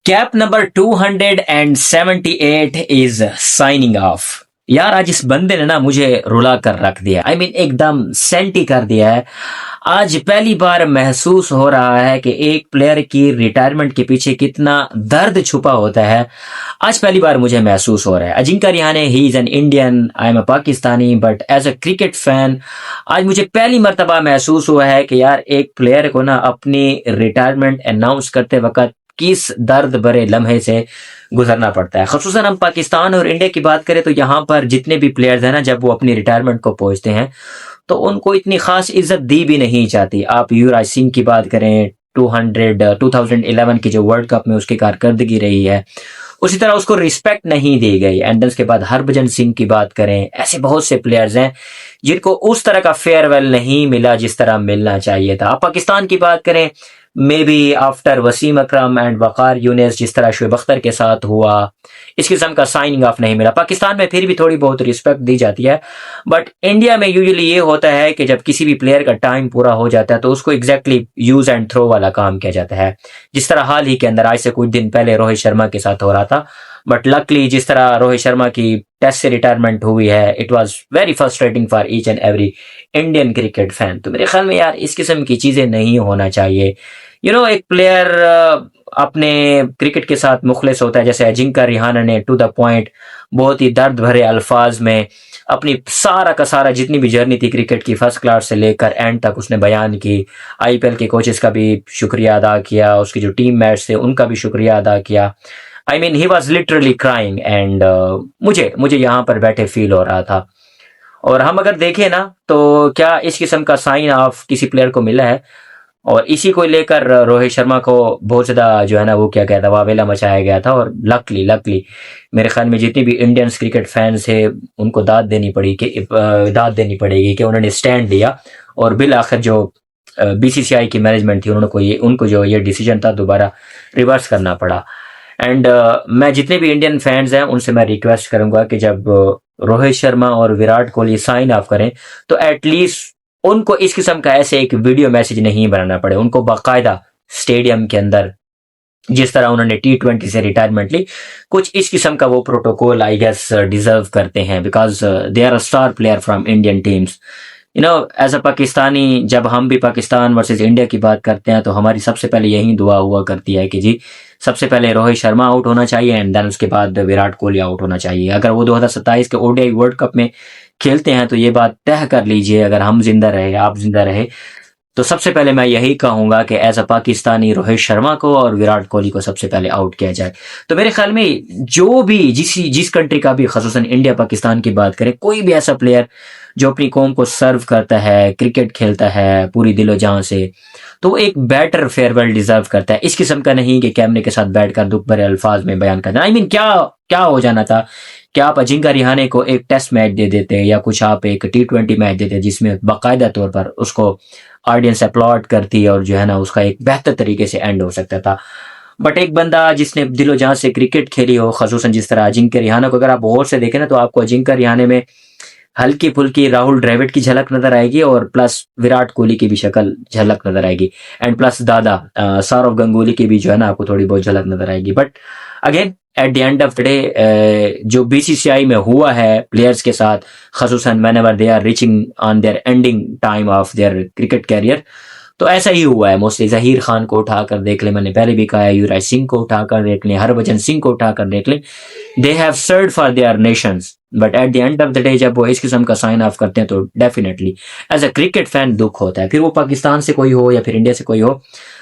Cap number 278 is signing off. यार आज इस बंदे ने ना मुझे रुला कर रख दिया। एकदम सेंटी कर दिया है। आज पहली बार महसूस हो रहा है कि एक प्लेयर की रिटायरमेंट के पीछे कितना दर्द छुपा होता है। आज पहली बार मुझे महसूस हो रहा है। Ajinkya Rahane, he is an Indian, I am a Pakistani, but as a cricket fan आज मुझे पहली मर्तबा महसूस हुआ है कि यार एक प्लेयर को ना अपनी रिटायरमेंट अनाउंस करते वक्त किस दर्द भरे लम्हे से गुजरना पड़ता है। ख़ुसूसन हम पाकिस्तान और इंडिया की बात करें तो यहाँ पर जितने भी प्लेयर्स हैं ना, जब वो अपनी रिटायरमेंट को पहुंचते हैं तो उनको इतनी खास इज्जत दी भी नहीं जाती। आप युवराज सिंह की बात करें, 2011 की जो वर्ल्ड कप में उसकी कारकर्दगी रही है, उसी तरह उसको रिस्पेक्ट नहीं दी गई। एंड उसके बाद हरभजन सिंह की बात करें, ऐसे बहुत से प्लेयर्स हैं जिनको उस तरह का फेयरवेल नहीं मिला जिस तरह मिलना चाहिए था। आप पाकिस्तान की बात करें, maybe after Wasim Akram and Waqar Younis जिस तरह शुएब अख्तर के साथ हुआ, इस किस्म का साइनिंग ऑफ नहीं मिला। पाकिस्तान में फिर भी थोड़ी बहुत रिस्पेक्ट दी जाती है, बट इंडिया में यूजुअली ये होता है कि जब किसी भी प्लेयर का टाइम पूरा हो जाता है तो उसको एग्जैक्टली यूज एंड थ्रो वाला काम किया जाता है, जिस तरह हाल ही के अंदर आज से कुछ दिन पहले रोहित शर्मा के साथ हो रहा था। बट लकली जिस तरह रोहित शर्मा की टेस्ट से रिटायरमेंट हुई है, it was very frustrating for each and every Indian cricket fan. तो मेरे ख्याल में यार इस किस्म की चीजें नहीं होना चाहिए। एक प्लेयर अपने क्रिकेट के साथ मुखलिस होता है, जैसे अजिंक्य रहाणे ने टू द पॉइंट बहुत ही दर्द भरे अल्फाज में अपनी सारा का सारा जितनी भी जर्नी थी क्रिकेट की, फर्स्ट क्लास से लेकर एंड तक उसने बयान की। आईपीएल के कोचेस का भी शुक्रिया अदा किया, उसकी जो टीम मेट्स थे उनका भी शुक्रिया अदा किया। He was literally crying and मुझे यहाँ पर बैठे फील हो रहा था। और हम अगर देखें ना तो क्या इस किस्म का साइन ऑफ किसी प्लेयर को मिला है? और इसी को लेकर रोहित शर्मा को बहुत ज्यादा जो है ना वो क्या कहता है वावेला मचाया गया था। और लकली मेरे ख्याल में जितने भी इंडियंस क्रिकेट फैंस थे उनको दाद देनी पड़ेगी कि उन्होंने स्टैंड लिया और बिल आखिर जो बीसीसीआई की मैनेजमेंट थी उनको जो ये डिसीजन था दोबारा रिवर्स करना पड़ा। एंड मैं जितने भी इंडियन फैंस हैं उनसे मैं रिक्वेस्ट करूंगा कि जब रोहित शर्मा और विराट कोहली साइन ऑफ करें तो एटलीस्ट उनको इस किस्म का ऐसे एक वीडियो मैसेज नहीं बनाना पड़े। उनको बाकायदा स्टेडियम के अंदर जिस तरह उन्होंने T20 से रिटायरमेंट ली, कुछ इस किस्म का वो प्रोटोकॉल आई गेस डिजर्व करते हैं, because they are a star player from Indian teams. As a Pakistani जब हम भी पाकिस्तान वर्सेस इंडिया की बात करते हैं तो हमारी सबसे पहले यही दुआ हुआ करती है कि जी सबसे पहले रोहित शर्मा आउट होना चाहिए एंड देन उसके बाद विराट कोहली आउट होना चाहिए। अगर वो 2027 के ओडीआई वर्ल्ड कप में खेलते हैं तो ये बात तय कर लीजिए, अगर हम जिंदा रहे, आप जिंदा रहे, तो सबसे पहले मैं यही कहूंगा कि एज अ पाकिस्तानी रोहित शर्मा को और विराट कोहली को सबसे पहले आउट किया जाए। तो मेरे ख्याल में जो भी जिस कंट्री का भी, खासतन इंडिया पाकिस्तान की बात करें, कोई भी ऐसा प्लेयर जो अपनी कौम को सर्व करता है, क्रिकेट खेलता है पूरी दिलो जान से, तो वो एक बेटर फेयरवेल डिजर्व करता है। इस किस्म का नहीं कि कैमरे के साथ बैठकर दुख भरे अल्फाज में बयान करना। क्या हो जाना था? क्या आप अजिंक्य रहाणे को एक टेस्ट मैच दे देते या कुछ आप एक T20 मैच देते जिसमें बाकायदा तौर पर उसको ऑडियंस अपलॉड करती और जो है ना उसका एक बेहतर तरीके से एंड हो सकता था। बट एक बंदा जिसने दिलो जान से क्रिकेट खेली हो, खसूसन जिस तरह अजिंक्य रहाणे को अगर आप गौर से देखें ना तो आपको अजिंक्य रहाणे में हल्की फुल्की राहुल द्रविड़ की झलक नजर आएगी और प्लस विराट कोहली की भी शक्ल झलक नजर आएगी एंड प्लस दादा सौरव गंगुली की भी जो है ना आपको थोड़ी बहुत झलक नजर आएगी। But again at the end of the day जो बीसीसीआई में हुआ है प्लेयर्स के साथ, खसूसन whenever they are reaching on their ending time of their cricket career, तो ऐसा ही हुआ है। मोस्टली जहीर खान को उठाकर देख ले, मैंने पहले भी कहा है, युवराज सिंह को उठाकर देख ले, हरभजन सिंह को उठाकर देख ले, they have served for their Nations. But at the end of the day जब वो इस किस्म का साइन ऑफ करते हैं तो definitely as a cricket fan दुख होता है, फिर वो पाकिस्तान से कोई हो या फिर इंडिया से कोई हो।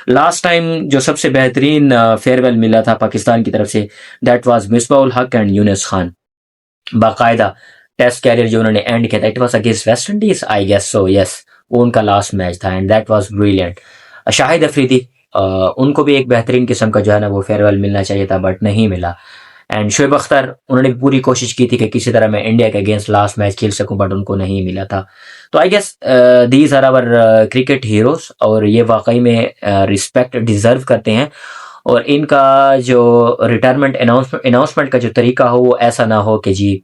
लास्ट टाइम जो सबसे बेहतरीन फेयरवेल मिला था पाकिस्तान की तरफ से, that was Misbah ul Haq and Younis Khan. बाकायदा टेस्ट कैरियर जो उन्होंने एंड किया था, it was against West Indies, I guess so, yes, वो उनका लास्ट मैच था and that was brilliant. Shahid Afridi, उनको भी एक बेहतरीन किस्म का जो है ना वो फेयरवेल मिलना चाहिए था बट नहीं मिला। एंड शुएब अख्तर, उन्होंने भी पूरी कोशिश की थी कि किसी तरह मैं इंडिया के अगेंस्ट लास्ट मैच खेल सकूं बट उनको नहीं मिला था। तो I guess these are our cricket heroes और ये वाकई में रिस्पेक्ट डिजर्व करते हैं। और इनका जो रिटायरमेंट अनाउंसमेंट का जो तरीका हो वो ऐसा ना हो कि जी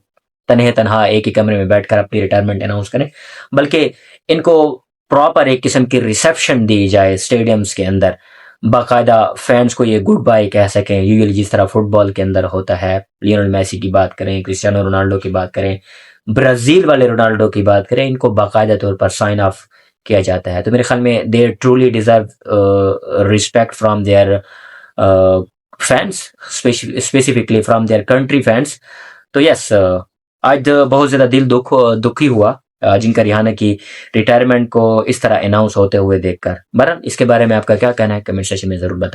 तनहा एक ही कमरे में बैठकर अपनी रिटायरमेंट अनाउंस करें, बल्कि इनको प्रॉपर एक किस्म की रिसेप्शन दी जाए स्टेडियम्स के अंदर, बाकायदा फैंस को ये गुड बाय कह सकें, यूजुअली जिस तरह फुटबॉल के अंदर होता है। लियोनेल मेसी की बात करें, क्रिस्टियानो रोनाल्डो की बात करें, ब्राजील वाले रोनाल्डो की बात करें, इनको बाकायदा तौर पर साइन ऑफ किया जाता है। तो मेरे ख्याल में they truly deserve respect from their fans, specifically from their country fans. तो यस, आज बहुत ज्यादा दिल दुखी हुआ जिनका रिहाना की रिटायरमेंट को इस तरह अनाउंस होते हुए देखकर। बहरहाल इसके बारे में आपका क्या कहना है, कमेंट सेक्शन में जरूर बताएं।